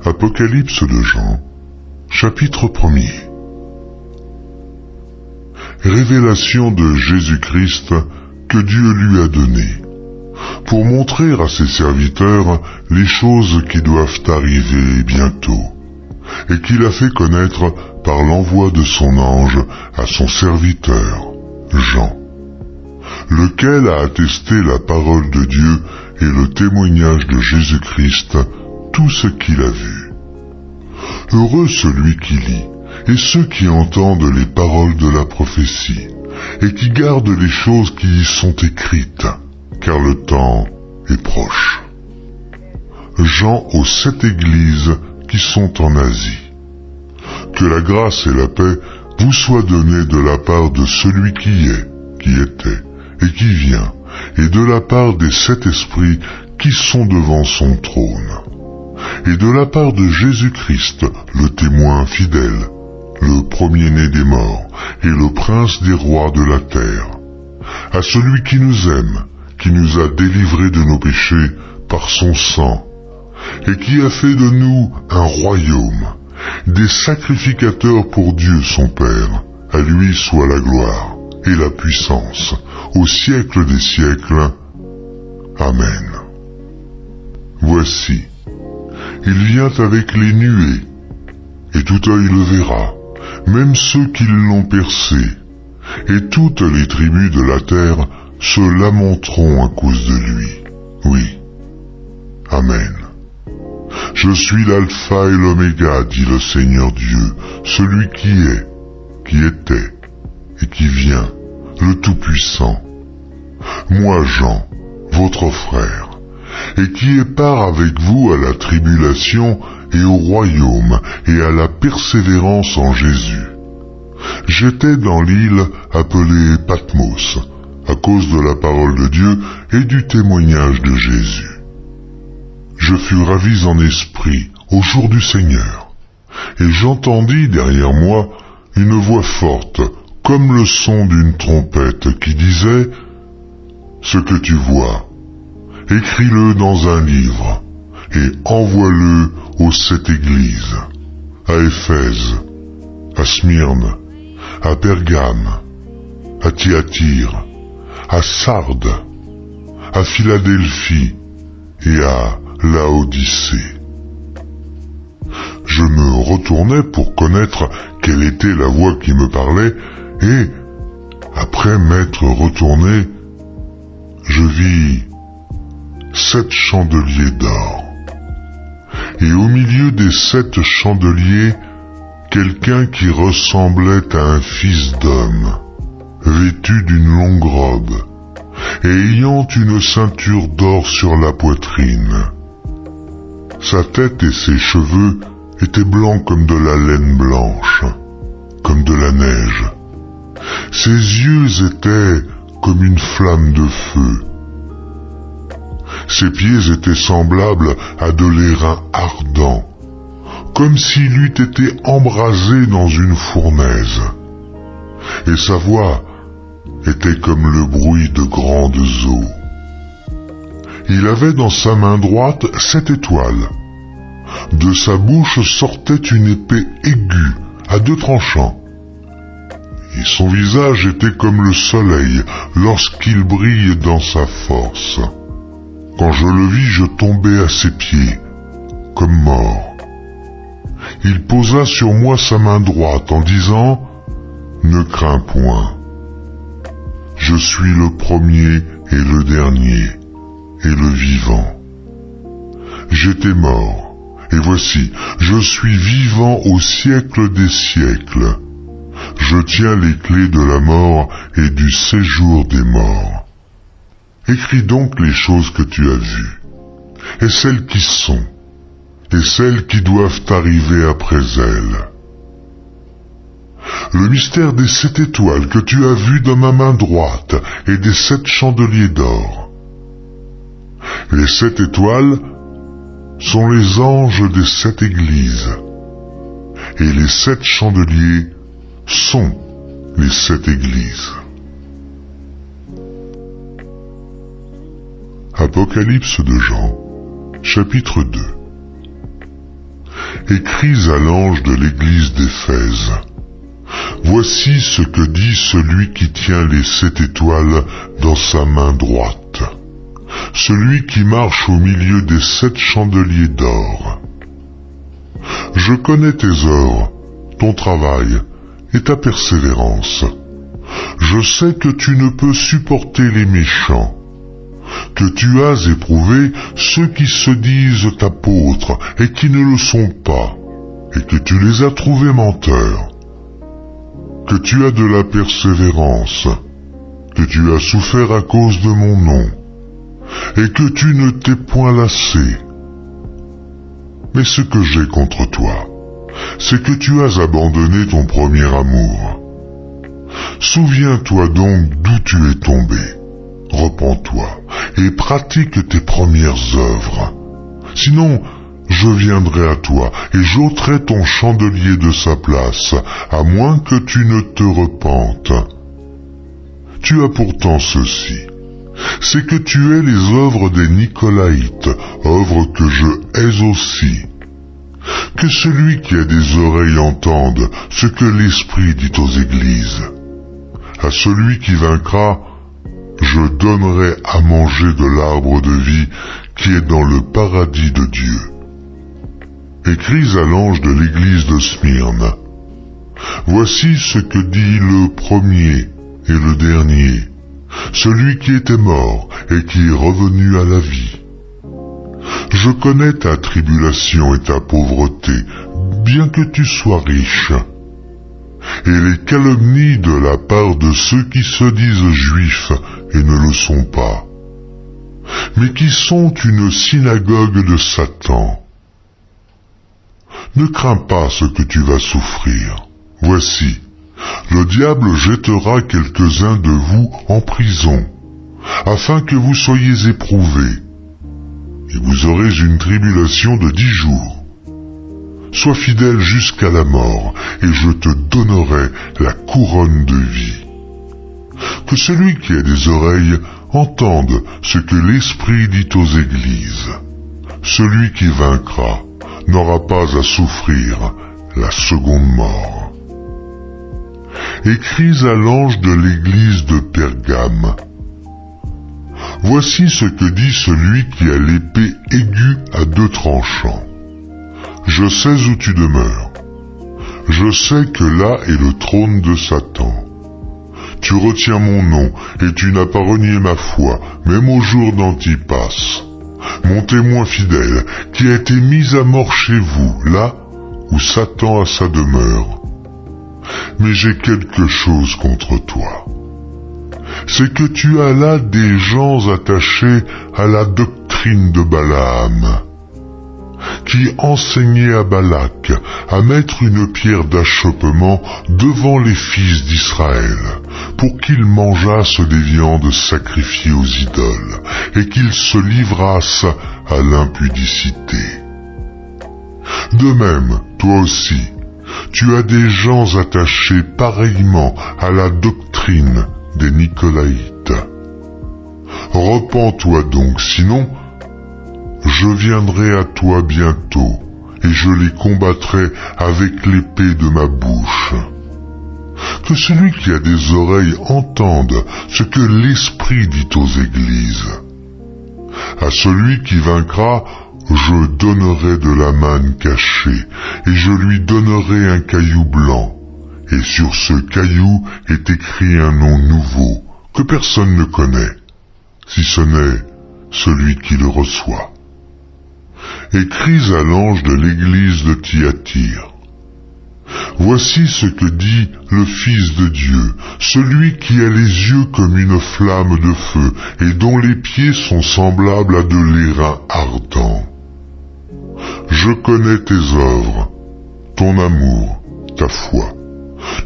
Apocalypse de Jean, chapitre 1er. Révélation de Jésus-Christ que Dieu lui a donnée, pour montrer à ses serviteurs les choses qui doivent arriver bientôt, et qu'il a fait connaître par l'envoi de son ange à son serviteur, Jean, lequel a attesté la parole de Dieu et le témoignage de Jésus-Christ, tout ce qu'il a vu. Heureux celui qui lit, et ceux qui entendent les paroles de la prophétie, et qui gardent les choses qui y sont écrites, car le temps est proche. Jean aux 7 églises qui sont en Asie. Que la grâce et la paix vous soient données de la part de celui qui est, qui était, et qui vient, et de la part des 7 esprits qui sont devant son trône, et de la part de Jésus-Christ, le témoin fidèle, le premier-né des morts, et le prince des rois de la terre, à celui qui nous aime, qui nous a délivrés de nos péchés par son sang, et qui a fait de nous un royaume, des sacrificateurs pour Dieu son Père. À lui soit la gloire et la puissance, au siècle des siècles. Amen. Voici, il vient avec les nuées, et tout œil le verra, même ceux qui l'ont percé, et toutes les tribus de la terre se lamenteront à cause de lui. Oui. Amen. Je suis l'alpha et l'oméga, dit le Seigneur Dieu, celui qui est, qui était, et qui vient, le Tout-Puissant. Moi, Jean, votre frère, et qui ai part avec vous à la tribulation et au royaume et à la persévérance en Jésus. J'étais dans l'île appelée Patmos, à cause de la parole de Dieu et du témoignage de Jésus. Je fus ravi en esprit au jour du Seigneur, et j'entendis derrière moi une voix forte, comme le son d'une trompette, qui disait « Ce que tu vois, écris-le dans un livre, et envoie-le aux 7 églises, à Éphèse, à Smyrne, à Pergame, à Thyatire, à Sardes, à Philadelphie et à Laodicée. » Je me retournai pour connaître quelle était la voix qui me parlait, et, après m'être retourné, je vis 7 chandeliers d'or. Et au milieu des 7 chandeliers, quelqu'un qui ressemblait à un fils d'homme, vêtu d'une longue robe, et ayant une ceinture d'or sur la poitrine. Sa tête et ses cheveux étaient blancs comme de la laine blanche, comme de la neige. Ses yeux étaient comme une flamme de feu. Ses pieds étaient semblables à de l'airain ardent, comme s'il eût été embrasé dans une fournaise. Et sa voix était comme le bruit de grandes eaux. Il avait dans sa main droite 7 étoiles. De sa bouche sortait une épée aiguë à 2 tranchants. Et son visage était comme le soleil lorsqu'il brille dans sa force. Quand je le vis, je tombai à ses pieds, comme mort. Il posa sur moi sa main droite en disant « Ne crains point. Je suis le premier et le dernier, et le vivant. J'étais mort, et voici, je suis vivant au siècle des siècles. Je tiens les clés de la mort et du séjour des morts. Écris donc les choses que tu as vues, et celles qui sont, et celles qui doivent arriver après elles. Le mystère des 7 étoiles que tu as vues dans ma main droite et des 7 chandeliers d'or. Les 7 étoiles sont les anges des 7 églises, et les 7 chandeliers sont les 7 églises. Apocalypse de Jean, chapitre 2. Écris à l'ange de l'église d'Éphèse. Voici ce que dit celui qui tient les 7 étoiles dans sa main droite, celui qui marche au milieu des 7 chandeliers d'or. Je connais tes œuvres, ton travail et ta persévérance. Je sais que tu ne peux supporter les méchants, que tu as éprouvé ceux qui se disent apôtres et qui ne le sont pas, et que tu les as trouvés menteurs, que tu as de la persévérance, que tu as souffert à cause de mon nom, et que tu ne t'es point lassé. Mais ce que j'ai contre toi, c'est que tu as abandonné ton premier amour. Souviens-toi donc d'où tu es tombé. Repens-toi et pratique tes premières œuvres. Sinon, je viendrai à toi et j'ôterai ton chandelier de sa place, à moins que tu ne te repentes. Tu as pourtant ceci, c'est que tu hais les œuvres des Nicolaïtes, œuvres que je hais aussi. Que celui qui a des oreilles entende ce que l'Esprit dit aux églises. À celui qui vaincra, je donnerai à manger de l'arbre de vie qui est dans le paradis de Dieu. Écris à l'ange de l'église de Smyrne. Voici ce que dit le premier et le dernier, celui qui était mort et qui est revenu à la vie. Je connais ta tribulation et ta pauvreté, bien que tu sois riche, et les calomnies de la part de ceux qui se disent juifs et ne le sont pas, mais qui sont une synagogue de Satan. Ne crains pas ce que tu vas souffrir. Voici, le diable jettera quelques-uns de vous en prison, afin que vous soyez éprouvés, et vous aurez une tribulation de 10 jours. Sois fidèle jusqu'à la mort, et je te donnerai la couronne de vie. Que celui qui a des oreilles entende ce que l'Esprit dit aux églises. Celui qui vaincra n'aura pas à souffrir la seconde mort. Écris à l'ange de l'église de Pergame. Voici ce que dit celui qui a l'épée aiguë à 2 tranchants. Je sais où tu demeures. Je sais que là est le trône de Satan. Tu retiens mon nom et tu n'as pas renié ma foi, même au jour d'Antipas, mon témoin fidèle, qui a été mis à mort chez vous, là où Satan a sa demeure. Mais j'ai quelque chose contre toi. C'est que tu as là des gens attachés à la doctrine de Balaam, qui enseignait à Balak à mettre une pierre d'achoppement devant les fils d'Israël, pour qu'ils mangeassent des viandes sacrifiées aux idoles, et qu'ils se livrassent à l'impudicité. De même, toi aussi, tu as des gens attachés pareillement à la doctrine des Nicolaïtes. Repens-toi donc, sinon, je viendrai à toi bientôt, et je les combattrai avec l'épée de ma bouche. Que celui qui a des oreilles entende ce que l'Esprit dit aux églises. À celui qui vaincra, je donnerai de la manne cachée, et je lui donnerai un caillou blanc, et sur ce caillou est écrit un nom nouveau, que personne ne connaît, si ce n'est celui qui le reçoit. Écris à l'ange de l'église de Thyatire. Voici ce que dit le Fils de Dieu, celui qui a les yeux comme une flamme de feu, et dont les pieds sont semblables à de l'airain ardent. Je connais tes œuvres, ton amour, ta foi,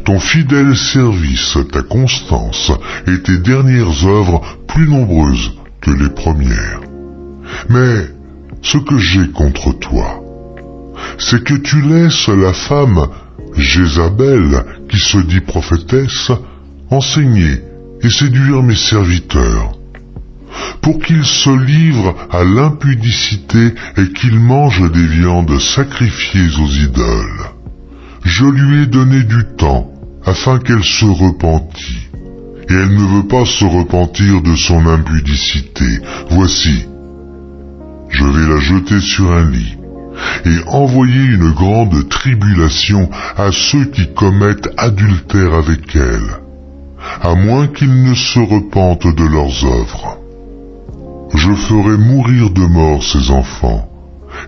ton fidèle service, ta constance, et tes dernières œuvres plus nombreuses que les premières. Mais ce que j'ai contre toi, c'est que tu laisses la femme Jézabel, qui se dit prophétesse, enseigner et séduire mes serviteurs. pour qu'il se livre à l'impudicité et qu'il mange des viandes sacrifiées aux idoles. Je lui ai donné du temps afin qu'elle se repentît, et elle ne veut pas se repentir de son impudicité. Voici, je vais la jeter sur un lit, et envoyer une grande tribulation à ceux qui commettent adultère avec elle, à moins qu'ils ne se repentent de leurs œuvres. Je ferai mourir de mort ces enfants,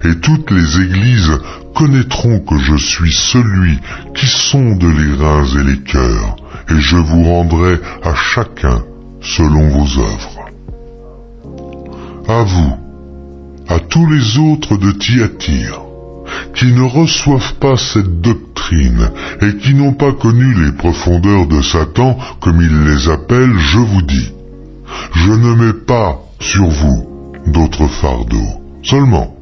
et toutes les églises connaîtront que je suis celui qui sonde les reins et les cœurs, et je vous rendrai à chacun selon vos œuvres. À vous, à tous les autres de Thyatire, qui ne reçoivent pas cette doctrine et qui n'ont pas connu les profondeurs de Satan, comme il les appelle, je vous dis, je ne mets pas sur vous d'autres fardeaux. Seulement,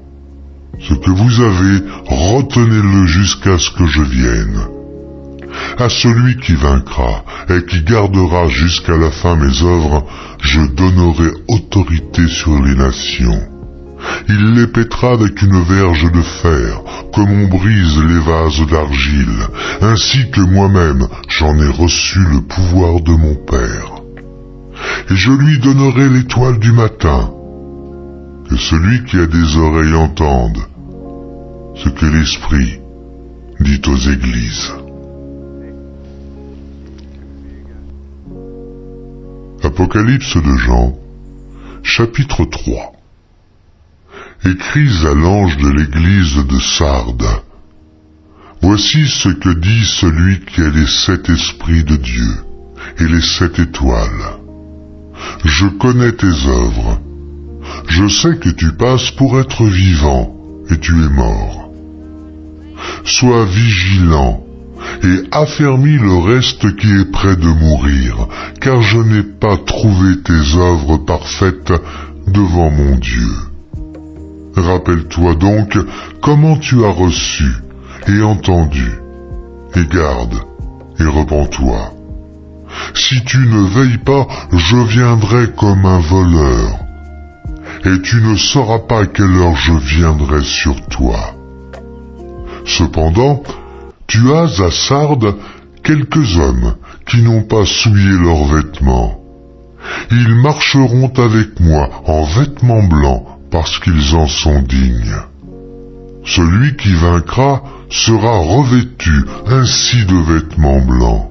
ce que vous avez, retenez-le jusqu'à ce que je vienne. À celui qui vaincra et qui gardera jusqu'à la fin mes œuvres, je donnerai autorité sur les nations. Il les pètera avec une verge de fer, comme on brise les vases d'argile, ainsi que moi-même j'en ai reçu le pouvoir de mon Père. Et je lui donnerai l'étoile du matin. Que celui qui a des oreilles entende ce que l'Esprit dit aux églises. Apocalypse de Jean, chapitre 3. Écris à l'ange de l'église de Sardes. Voici ce que dit celui qui a les 7 esprits de Dieu et les 7 étoiles. Je connais tes œuvres. Je sais que tu passes pour être vivant et tu es mort. Sois vigilant et affermis le reste qui est près de mourir, car je n'ai pas trouvé tes œuvres parfaites devant mon Dieu. Rappelle-toi donc comment tu as reçu et entendu, et garde et repens-toi. Si tu ne veilles pas, je viendrai comme un voleur, et tu ne sauras pas à quelle heure je viendrai sur toi. Cependant, tu as à Sardes quelques hommes qui n'ont pas souillé leurs vêtements. Ils marcheront avec moi en vêtements blancs parce qu'ils en sont dignes. Celui qui vaincra sera revêtu ainsi de vêtements blancs.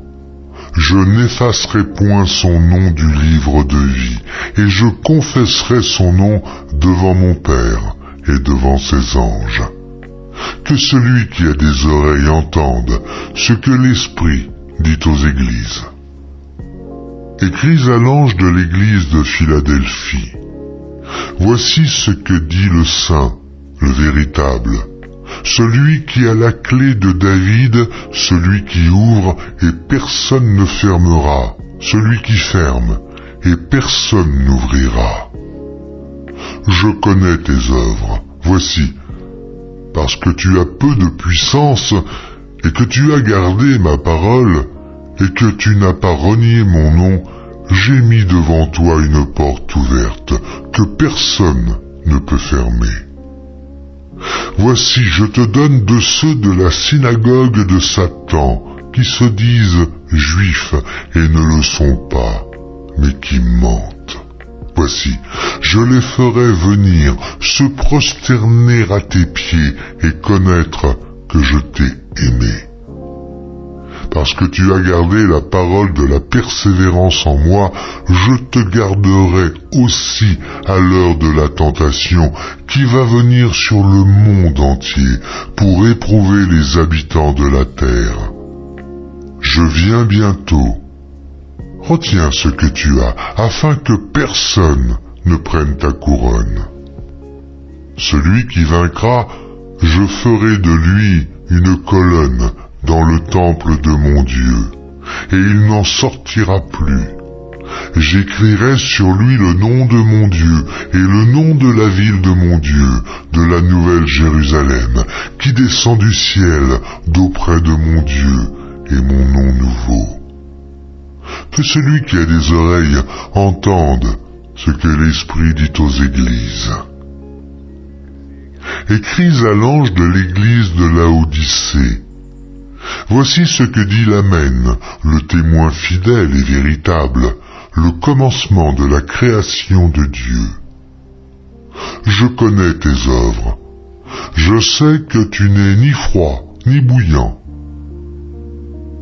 Je n'effacerai point son nom du livre de vie, et je confesserai son nom devant mon Père et devant ses anges. Que celui qui a des oreilles entende ce que l'Esprit dit aux églises. Écris à l'ange de l'église de Philadelphie. Voici ce que dit le Saint, le véritable, celui qui a la clé de David, celui qui ouvre et personne ne fermera, celui qui ferme et personne n'ouvrira. Je connais tes œuvres, voici, parce que tu as peu de puissance et que tu as gardé ma parole et que tu n'as pas renié mon nom, j'ai mis devant toi une porte ouverte que personne ne peut fermer. Voici, je te donne de ceux de la synagogue de Satan, qui se disent juifs et ne le sont pas, mais qui mentent. Voici, je les ferai venir se prosterner à tes pieds et connaître que je t'ai aimé. Parce que tu as gardé la parole de la persévérance en moi, je te garderai aussi à l'heure de la tentation qui va venir sur le monde entier pour éprouver les habitants de la terre. Je viens bientôt. Retiens ce que tu as, afin que personne ne prenne ta couronne. Celui qui vaincra, je ferai de lui une colonne dans le temple de mon Dieu, et il n'en sortira plus. J'écrirai sur lui le nom de mon Dieu et le nom de la ville de mon Dieu, de la nouvelle Jérusalem, qui descend du ciel d'auprès de mon Dieu et mon nom nouveau. Que celui qui a des oreilles entende ce que l'Esprit dit aux églises. Écris à l'ange de l'église de Laodicée. Voici ce que dit l'Amen, le témoin fidèle et véritable, le commencement de la création de Dieu. Je connais tes œuvres. Je sais que tu n'es ni froid ni bouillant.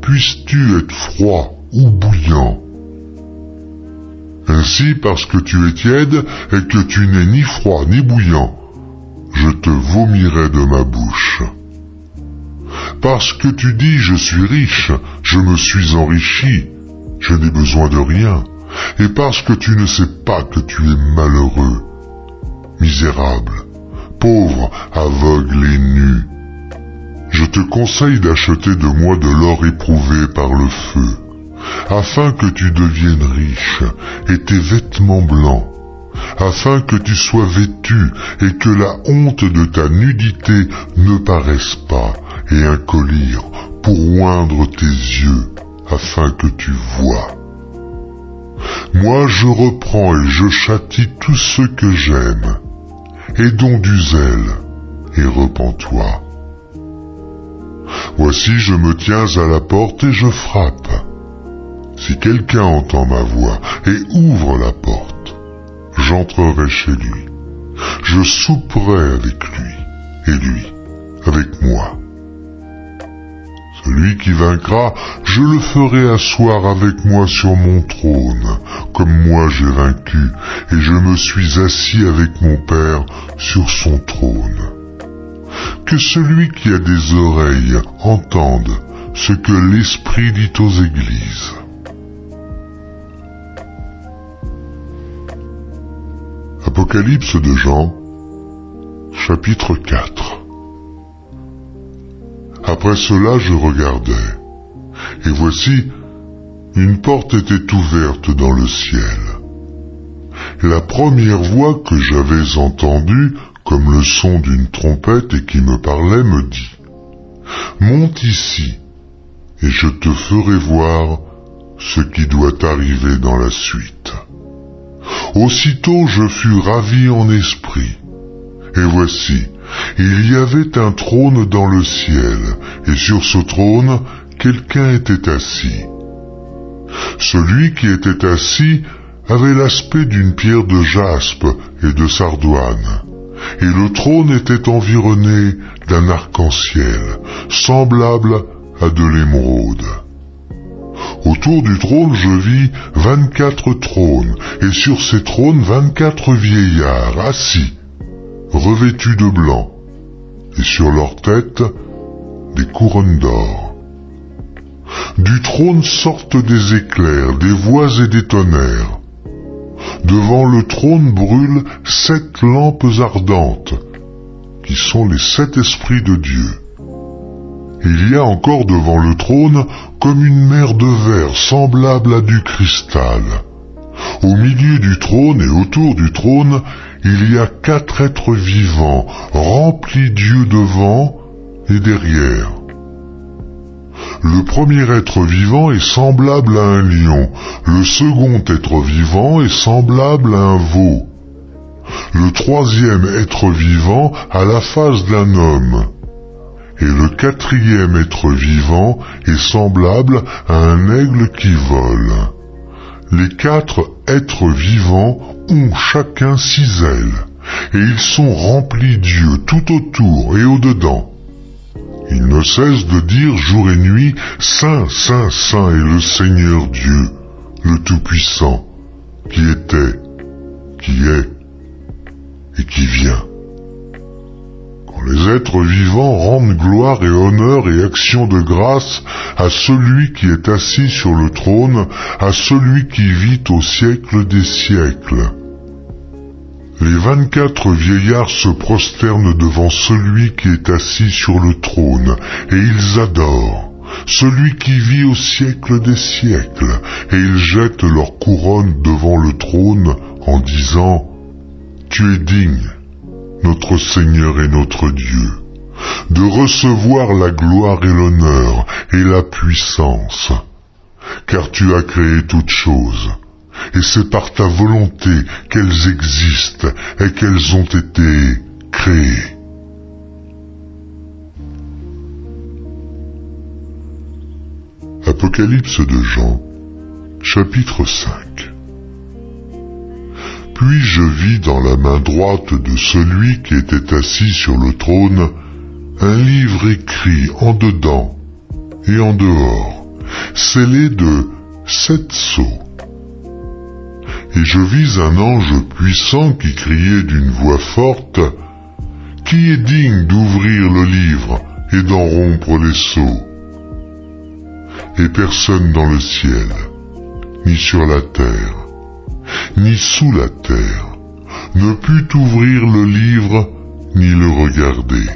Puisses-tu être froid ou bouillant? Ainsi, parce que tu es tiède et que tu n'es ni froid ni bouillant, je te vomirai de ma bouche. Parce que tu dis je suis riche, je me suis enrichi, je n'ai besoin de rien, et parce que tu ne sais pas que tu es malheureux, misérable, pauvre, aveugle et nu, je te conseille d'acheter de moi de l'or éprouvé par le feu, afin que tu deviennes riche et tes vêtements blancs, afin que tu sois vêtu et que la honte de ta nudité ne paraisse pas, et un collier pour oindre tes yeux, afin que tu vois. Moi je reprends et je châtie tous ceux que j'aime. Aie donc du zèle, et repens-toi. Voici je me tiens à la porte et je frappe. Si quelqu'un entend ma voix et ouvre la porte, j'entrerai chez lui. Je souperai avec lui, et lui avec moi. Celui qui vaincra, je le ferai asseoir avec moi sur mon trône, comme moi j'ai vaincu, et je me suis assis avec mon Père sur son trône. Que celui qui a des oreilles entende ce que l'Esprit dit aux églises. Apocalypse de Jean, chapitre 4. Après cela je regardai, et voici, une porte était ouverte dans le ciel. La première voix que j'avais entendue, comme le son d'une trompette et qui me parlait, me dit « Monte ici, et je te ferai voir ce qui doit arriver dans la suite. » Aussitôt je fus ravi en esprit, et voici, il y avait un trône dans le ciel, et sur ce trône, quelqu'un était assis. Celui qui était assis avait l'aspect d'une pierre de jaspe et de sardoine, et le trône était environné d'un arc-en-ciel, semblable à de l'émeraude. Autour du trône je vis 24 trônes, et sur ces trônes 24 vieillards assis, revêtus de blanc, et sur leurs têtes des couronnes d'or. Du trône sortent des éclairs, des voix et des tonnerres. Devant le trône brûlent 7 lampes ardentes, qui sont les 7 esprits de Dieu. Il y a encore devant le trône comme une mer de verre semblable à du cristal. Au milieu du trône et autour du trône, il y a 4 êtres vivants, remplis d'yeux devant et derrière. Le premier être vivant est semblable à un lion, le second être vivant est semblable à un veau. Le troisième être vivant a la face d'un homme, et le quatrième être vivant est semblable à un aigle qui vole. Les 4 êtres vivants ont chacun 6 ailes, et ils sont remplis d'yeux tout autour et au-dedans. Ils ne cessent de dire jour et nuit, Saint, Saint, Saint est le Seigneur Dieu, le Tout-Puissant, qui était, qui est et qui vient. Quand les êtres vivants rendent gloire et honneur et action de grâce à celui qui est assis sur le trône, à celui qui vit au siècle des siècles. Les 24 vieillards se prosternent devant celui qui est assis sur le trône, et ils adorent celui qui vit au siècle des siècles, et ils jettent leur couronne devant le trône en disant « Tu es digne, notre Seigneur et notre Dieu, de recevoir la gloire et l'honneur et la puissance, car tu as créé toutes choses, et c'est par ta volonté qu'elles existent et qu'elles ont été créées. Apocalypse de Jean, chapitre 5. Puis je vis dans la main droite de celui qui était assis sur le trône un livre écrit en dedans et en dehors, scellé de 7 sceaux. Et je vis un ange puissant qui criait d'une voix forte, « Qui est digne d'ouvrir le livre et d'en rompre les sceaux ?» Et personne dans le ciel, ni sur la terre, ni sous la terre, ne put ouvrir le livre ni le regarder.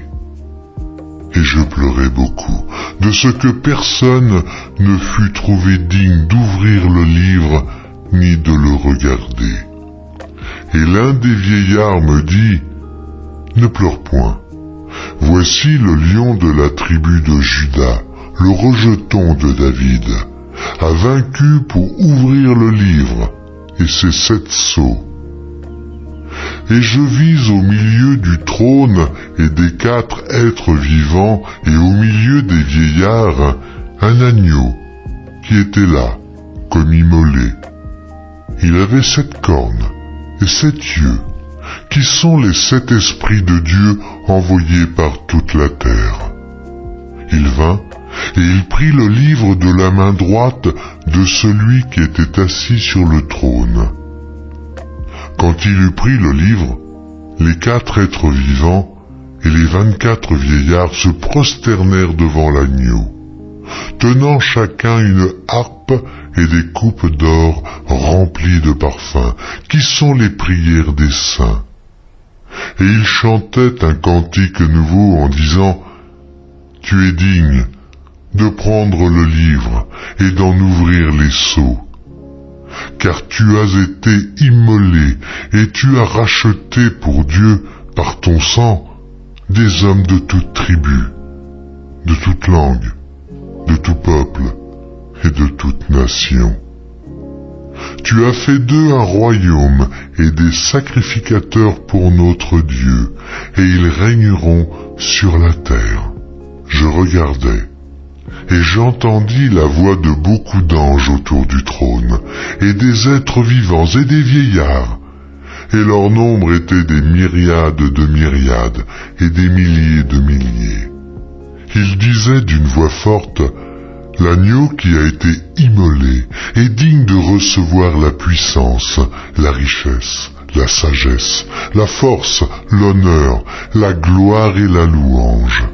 Et je pleurais beaucoup de ce que personne ne fut trouvé digne d'ouvrir le livre ni de le regarder. Et l'un des vieillards me dit, « Ne pleure point, voici le lion de la tribu de Juda, le rejeton de David, a vaincu pour ouvrir le livre et ses 7 sceaux. » Et je vis au milieu du trône et des 4 êtres vivants et au milieu des vieillards un agneau qui était là, comme immolé. Il avait 7 cornes et 7 yeux, qui sont les 7 esprits de Dieu envoyés par toute la terre. Il vint et il prit le livre de la main droite de celui qui était assis sur le trône. Quand il eut pris le livre, les 4 êtres vivants et les 24 vieillards se prosternèrent devant l'agneau, tenant chacun une harpe et des coupes d'or remplies de parfums, qui sont les prières des saints. Et ils chantaient un cantique nouveau en disant, « Tu es digne de prendre le livre et d'en ouvrir les sceaux, car tu as été immolé et tu as racheté pour Dieu par ton sang des hommes de toute tribu, de toute langue, de tout peuple et de toute nation. Tu as fait d'eux un royaume et des sacrificateurs pour notre Dieu, et ils régneront sur la terre. » Je regardais, et j'entendis la voix de beaucoup d'anges autour du trône, et des êtres vivants et des vieillards, et leur nombre était des myriades de myriades, et des milliers de milliers. Ils disaient d'une voix forte, « L'agneau qui a été immolé est digne de recevoir la puissance, la richesse, la sagesse, la force, l'honneur, la gloire et la louange. »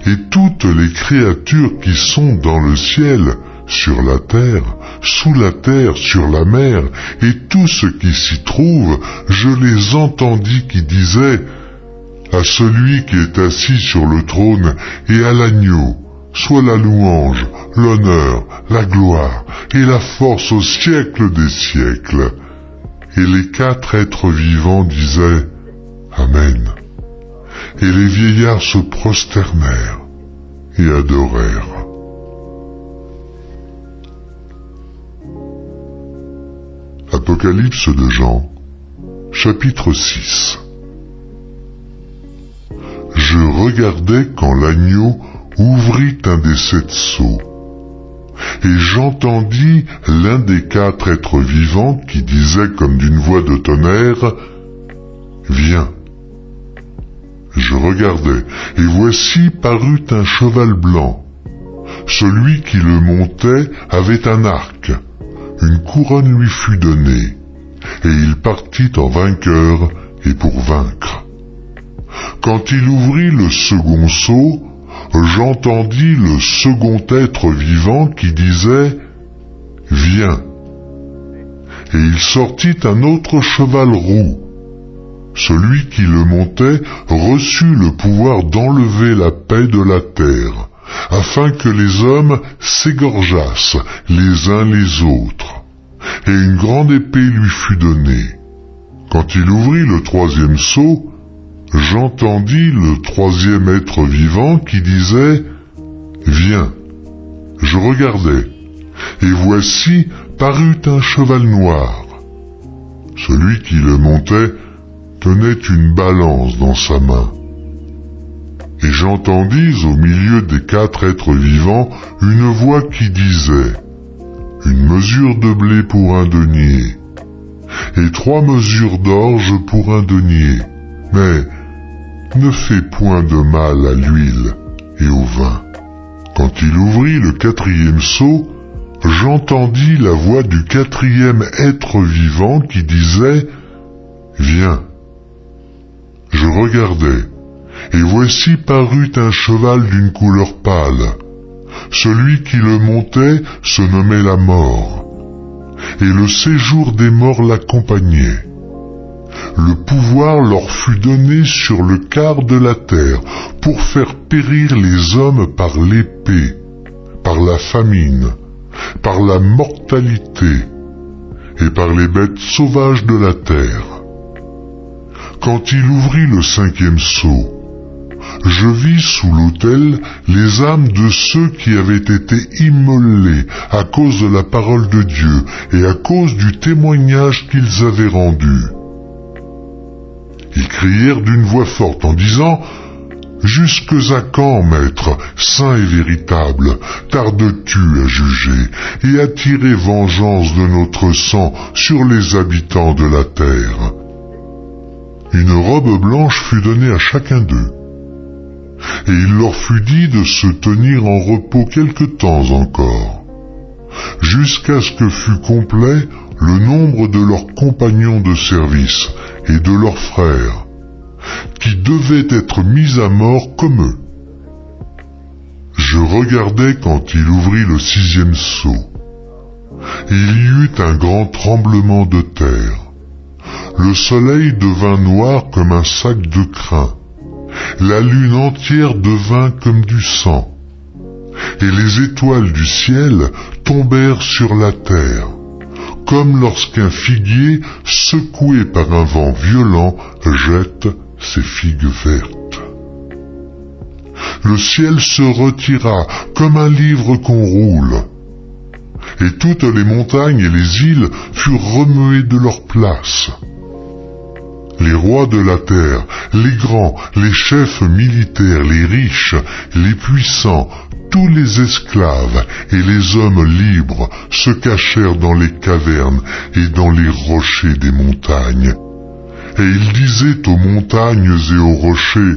Et toutes les créatures qui sont dans le ciel, sur la terre, sous la terre, sur la mer, et tout ce qui s'y trouve, je les entendis qui disaient, « À celui qui est assis sur le trône et à l'agneau, soit la louange, l'honneur, la gloire et la force au siècle des siècles. » Et les 4 êtres vivants disaient, « Amen. » Et les vieillards se prosternèrent et adorèrent. Apocalypse de Jean, chapitre 6. Je regardais quand l'agneau ouvrit un des 7 sceaux, et j'entendis l'un des 4 êtres vivants qui disait comme d'une voix de tonnerre, « Viens !» Je regardai, et voici parut un cheval blanc. Celui qui le montait avait un arc, une couronne lui fut donnée, et il partit en vainqueur et pour vaincre. Quand il ouvrit le second sceau, j'entendis le second être vivant qui disait « Viens !» Et il sortit un autre cheval roux. Celui qui le montait reçut le pouvoir d'enlever la paix de la terre, afin que les hommes s'égorgeassent les uns les autres. Et une grande épée lui fut donnée. Quand il ouvrit le 3e sceau, j'entendis le 3e être vivant qui disait « Viens !» Je regardai, et voici parut un cheval noir. Celui qui le montait tenait une balance dans sa main. Et j'entendis au milieu des 4 êtres vivants une voix qui disait: une mesure de blé pour un denier, et 3 mesures d'orge pour un denier, mais ne fais point de mal à l'huile et au vin. Quand il ouvrit le 4e seau, j'entendis la voix du 4e être vivant qui disait: viens. Je regardai, et voici parut un cheval d'une couleur pâle. Celui qui le montait se nommait la mort, et le séjour des morts l'accompagnait. Le pouvoir leur fut donné sur le quart de la terre pour faire périr les hommes par l'épée, par la famine, par la mortalité et par les bêtes sauvages de la terre. Quand il ouvrit le 5e seau, je vis sous l'autel les âmes de ceux qui avaient été immolés à cause de la parole de Dieu et à cause du témoignage qu'ils avaient rendu. Ils crièrent d'une voix forte en disant: jusque à quand, Maître, saint et véritable, tardes-tu à juger et à tirer vengeance de notre sang sur les habitants de la terre? Une robe blanche fut donnée à chacun d'eux, et il leur fut dit de se tenir en repos quelque temps encore, jusqu'à ce que fût complet le nombre de leurs compagnons de service et de leurs frères, qui devaient être mis à mort comme eux. Je regardai quand il ouvrit le 6e seau. Il y eut un grand tremblement de terre. Le soleil devint noir comme un sac de crin. La lune entière devint comme du sang. Et les étoiles du ciel tombèrent sur la terre, comme lorsqu'un figuier, secoué par un vent violent, jette ses figues vertes. Le ciel se retira comme un livre qu'on roule, et toutes les montagnes et les îles furent remuées de leur place. Les rois de la terre, les grands, les chefs militaires, les riches, les puissants, tous les esclaves et les hommes libres se cachèrent dans les cavernes et dans les rochers des montagnes. Et ils disaient aux montagnes et aux rochers: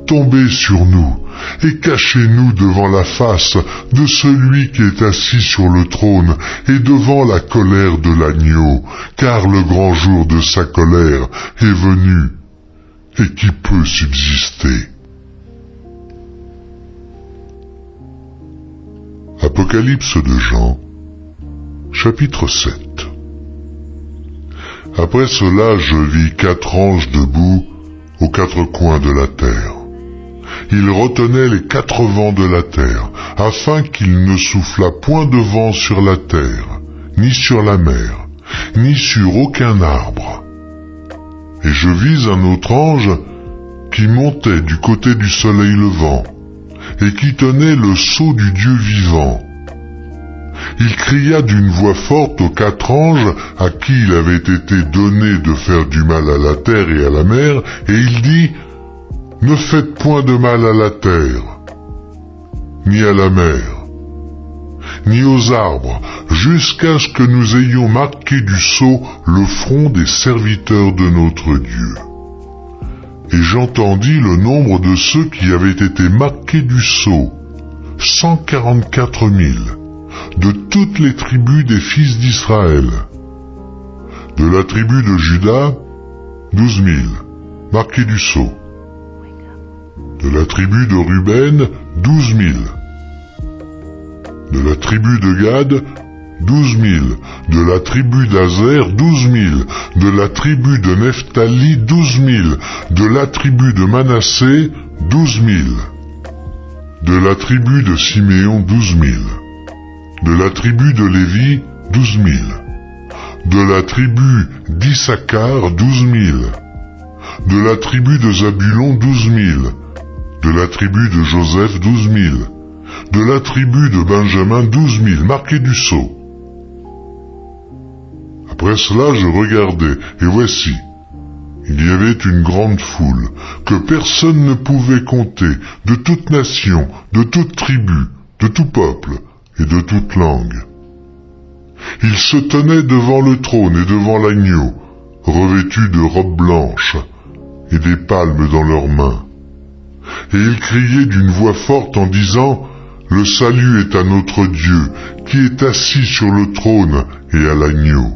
tombez sur nous et cachez-nous devant la face de celui qui est assis sur le trône et devant la colère de l'agneau, car le grand jour de sa colère est venu, et qui peut subsister? Apocalypse de Jean, chapitre 7. Après cela, je vis 4 anges debout aux 4 coins de la terre. Ils retenaient les 4 vents de la terre, afin qu'il ne soufflât point de vent sur la terre, ni sur la mer, ni sur aucun arbre. Et je vis un autre ange qui montait du côté du soleil levant, et qui tenait le sceau du Dieu vivant. Il cria d'une voix forte aux 4 anges à qui il avait été donné de faire du mal à la terre et à la mer, et il dit: ne faites point de mal à la terre, ni à la mer, ni aux arbres, jusqu'à ce que nous ayons marqué du sceau le front des serviteurs de notre Dieu. Et j'entendis le nombre de ceux qui avaient été marqués du sceau, 144 000, de toutes les tribus des fils d'Israël. De la tribu de Juda, 12 000, marqués du sceau. De la tribu de Ruben, 12 000. De la tribu de Gad, 12 000. De la tribu d'Azer, 12 000. De la tribu de Nephtali, 12 000. De la tribu de Manassé, 12 000. De la tribu de Siméon, 12 000. De la tribu de Lévi, 12 000. De la tribu d'Issachar, 12 000. De la tribu de Zabulon, 12 000. De la tribu de Joseph, 12 000. De la tribu de Benjamin, 12 000, marqués du sceau. Après cela, je regardai, et voici, il y avait une grande foule, que personne ne pouvait compter, de toute nation, de toute tribu, de tout peuple et de toute langue. Ils se tenaient devant le trône et devant l'agneau, revêtus de robes blanches et des palmes dans leurs mains. Et ils criaient d'une voix forte en disant, « Le salut est à notre Dieu, qui est assis sur le trône et à l'agneau. »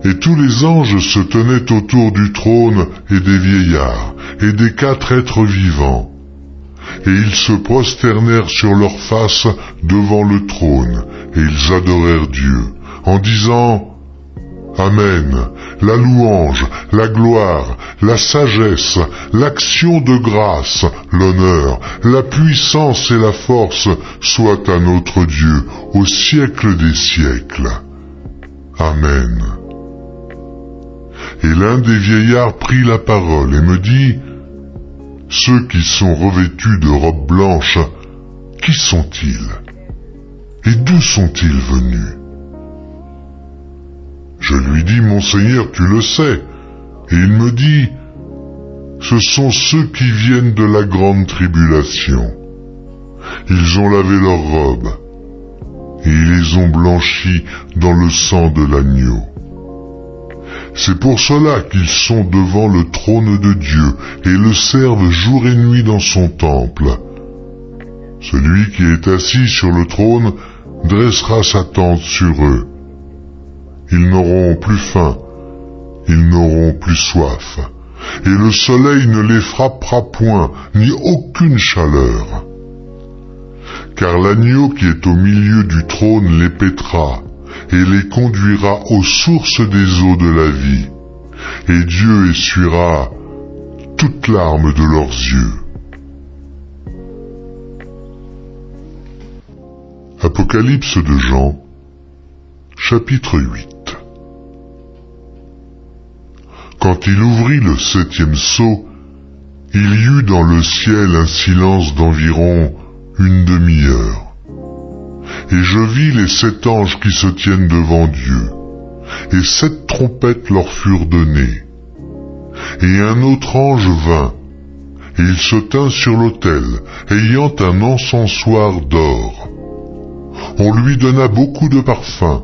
Et tous les anges se tenaient autour du trône et des vieillards et des 4 êtres vivants. Et ils se prosternèrent sur leurs faces devant le trône, et ils adorèrent Dieu, en disant, « Amen, la louange, la gloire, la sagesse, l'action de grâce, l'honneur, la puissance et la force soient à notre Dieu au siècle des siècles. Amen. » Et l'un des vieillards prit la parole et me dit, « Ceux qui sont revêtus de robes blanches, qui sont-ils? Et d'où sont-ils venus ?» Je lui dis, « Mon Seigneur, tu le sais. » Et il me dit, « Ce sont ceux qui viennent de la grande tribulation. Ils ont lavé leurs robes, et ils les ont blanchies dans le sang de l'agneau. C'est pour cela qu'ils sont devant le trône de Dieu et le servent jour et nuit dans son temple. Celui qui est assis sur le trône dressera sa tente sur eux. Ils n'auront plus faim, ils n'auront plus soif, et le soleil ne les frappera point, ni aucune chaleur. Car l'agneau qui est au milieu du trône les paîtra, et les conduira aux sources des eaux de la vie, et Dieu essuiera toute larme de leurs yeux. Apocalypse de Jean, chapitre 8. Quand il ouvrit le 7e sceau, il y eut dans le ciel un silence d'environ une demi-heure. Et je vis les 7 anges qui se tiennent devant Dieu, et 7 trompettes leur furent données. Et un autre ange vint, et il se tint sur l'autel, ayant un encensoir d'or. On lui donna beaucoup de parfums,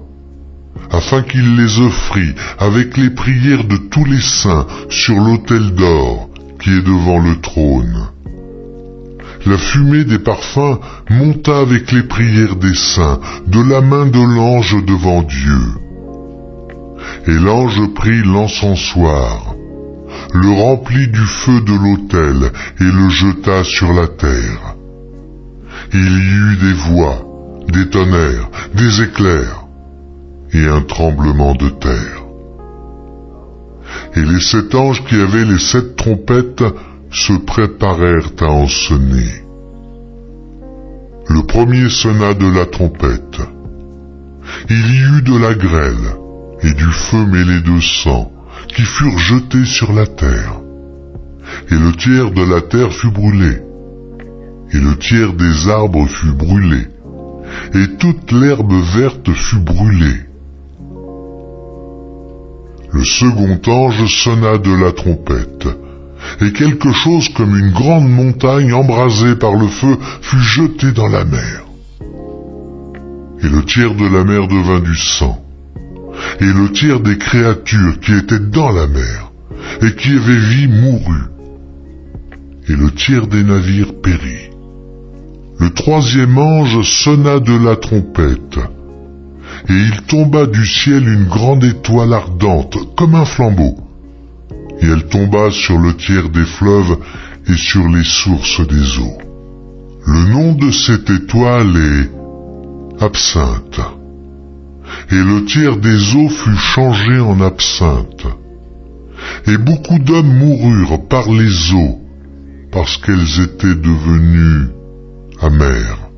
afin qu'il les offrît avec les prières de tous les saints sur l'autel d'or qui est devant le trône. La fumée des parfums monta avec les prières des saints de la main de l'ange devant Dieu. Et l'ange prit l'encensoir, le remplit du feu de l'autel et le jeta sur la terre. Il y eut des voix, des tonnerres, des éclairs et un tremblement de terre. Et les 7 anges qui avaient les 7 trompettes se préparèrent à en sonner. Le premier sonna de la trompette. Il y eut de la grêle et du feu mêlé de sang qui furent jetés sur la terre. Et le tiers de la terre fut brûlé, et le tiers des arbres fut brûlé, et toute l'herbe verte fut brûlée. Le second ange sonna de la trompette, et quelque chose comme une grande montagne embrasée par le feu fut jetée dans la mer. Et le tiers de la mer devint du sang, et le tiers des créatures qui étaient dans la mer, et qui avaient vie mourut, et le tiers des navires périt. Le troisième ange sonna de la trompette, et il tomba du ciel une grande étoile ardente, comme un flambeau, et elle tomba sur le tiers des fleuves et sur les sources des eaux. Le nom de cette étoile est absinthe, et le tiers des eaux fut changé en absinthe. Et beaucoup d'hommes moururent par les eaux, parce qu'elles étaient devenues amères.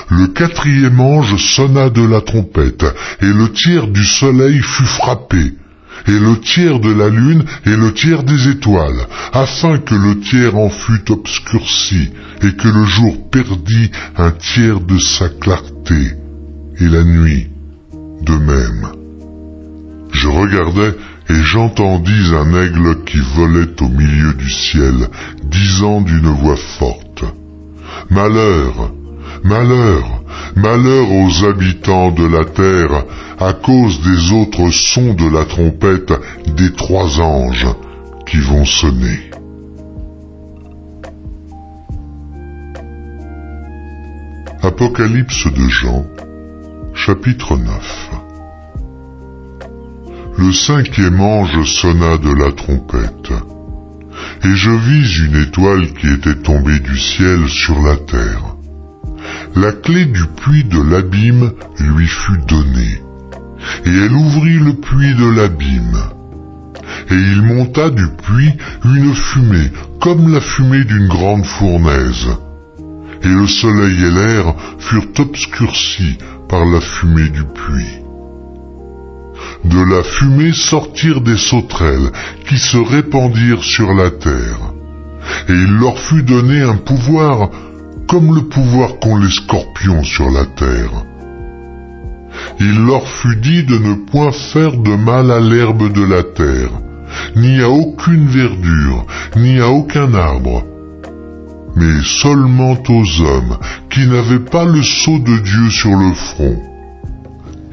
Le quatrième ange sonna de la trompette, et le tiers du soleil fut frappé, et le tiers de la lune et le tiers des étoiles, afin que le tiers en fût obscurci, et que le jour perdît un tiers de sa clarté, et la nuit de même. Je regardai et j'entendis un aigle qui volait au milieu du ciel, disant d'une voix forte: « Malheur, malheur, malheur aux habitants de la terre, à cause des autres sons de la trompette des 3 anges qui vont sonner. » Apocalypse de Jean, chapitre 9. Le 5e ange sonna de la trompette, et je vis une étoile qui était tombée du ciel sur la terre. La clé du puits de l'abîme lui fut donnée, et elle ouvrit le puits de l'abîme. Et il monta du puits une fumée, comme la fumée d'une grande fournaise. Et le soleil et l'air furent obscurcis par la fumée du puits. De la fumée sortirent des sauterelles qui se répandirent sur la terre. Et il leur fut donné un pouvoir comme le pouvoir qu'ont les scorpions sur la terre. Il leur fut dit de ne point faire de mal à l'herbe de la terre, ni à aucune verdure, ni à aucun arbre, mais seulement aux hommes qui n'avaient pas le sceau de Dieu sur le front.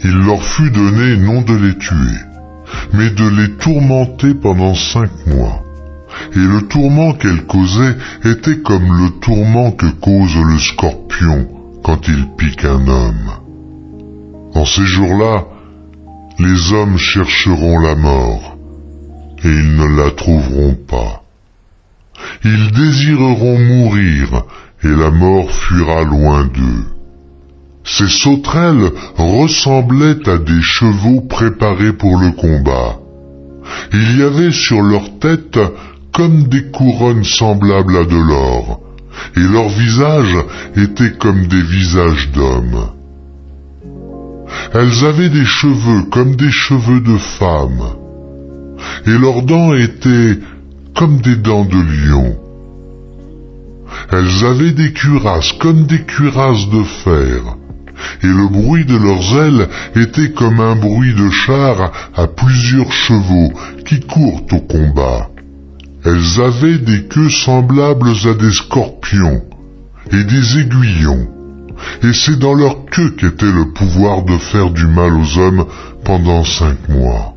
Il leur fut donné non de les tuer, mais de les tourmenter pendant 5 mois. Et le tourment qu'elles causaient était comme le tourment que cause le scorpion quand il pique un homme. En ces jours-là, les hommes chercheront la mort, et ils ne la trouveront pas. Ils désireront mourir, et la mort fuira loin d'eux. Ces sauterelles ressemblaient à des chevaux préparés pour le combat. Il y avait sur leur tête comme des couronnes semblables à de l'or, et leurs visages étaient comme des visages d'hommes. Elles avaient des cheveux comme des cheveux de femmes, et leurs dents étaient comme des dents de lion. Elles avaient des cuirasses comme des cuirasses de fer, et le bruit de leurs ailes était comme un bruit de char à plusieurs chevaux qui courent au combat. Elles avaient des queues semblables à des scorpions et des aiguillons, et c'est dans leur queue qu'était le pouvoir de faire du mal aux hommes pendant 5 mois.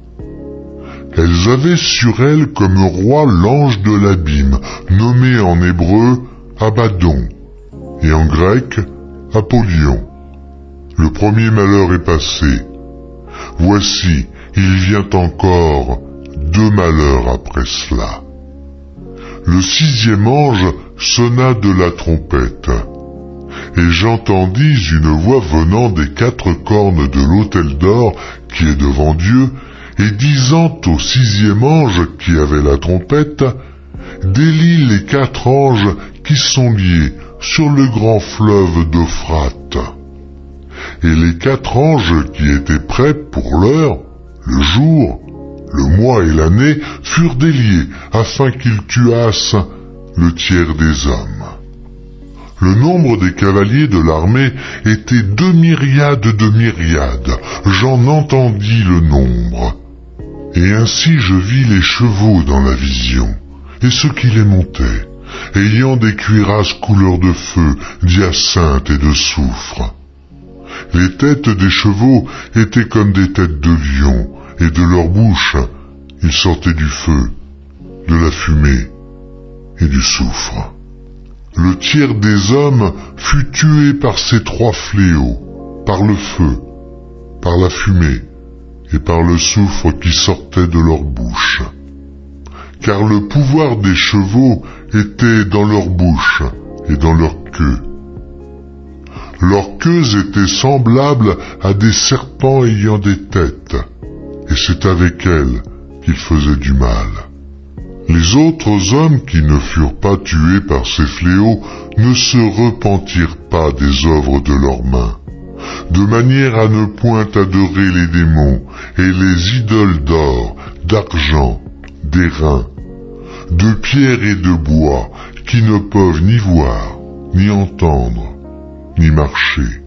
Elles avaient sur elles comme roi l'ange de l'abîme, nommé en hébreu Abaddon, et en grec Apollyon. Le premier malheur est passé. Voici, il vient encore 2 malheurs après cela. Le 6e ange sonna de la trompette, et j'entendis une voix venant des 4 cornes de l'autel d'or qui est devant Dieu, et disant au 6e ange qui avait la trompette: délie les 4 anges qui sont liés sur le grand fleuve d'Euphrate. Et les 4 anges qui étaient prêts pour l'heure, le jour, le mois et l'année furent déliés afin qu'ils tuassent le tiers des hommes. Le nombre des cavaliers de l'armée était 2 myriades de myriades. J'en entendis le nombre. Et ainsi je vis les chevaux dans la vision, et ceux qui les montaient, ayant des cuirasses couleur de feu, d'hyacinthe et de soufre. Les têtes des chevaux étaient comme des têtes de lions, et de leur bouche il sortait du feu, de la fumée et du soufre. Le tiers des hommes fut tué par ces 3 fléaux, par le feu, par la fumée et par le soufre qui sortait de leur bouche. Car le pouvoir des chevaux était dans leur bouche et dans leur queue. Leurs queues étaient semblables à des serpents ayant des têtes, et c'est avec elles qu'ils faisaient du mal. Les autres hommes qui ne furent pas tués par ces fléaux ne se repentirent pas des œuvres de leurs mains, de manière à ne point adorer les démons et les idoles d'or, d'argent, d'airain, de pierre et de bois, qui ne peuvent ni voir, ni entendre, ni marcher.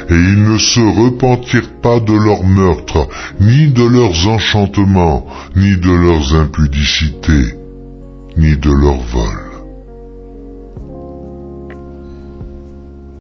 et ils ne se repentirent pas de leurs meurtres, ni de leurs enchantements, ni de leurs impudicités, ni de leurs vols.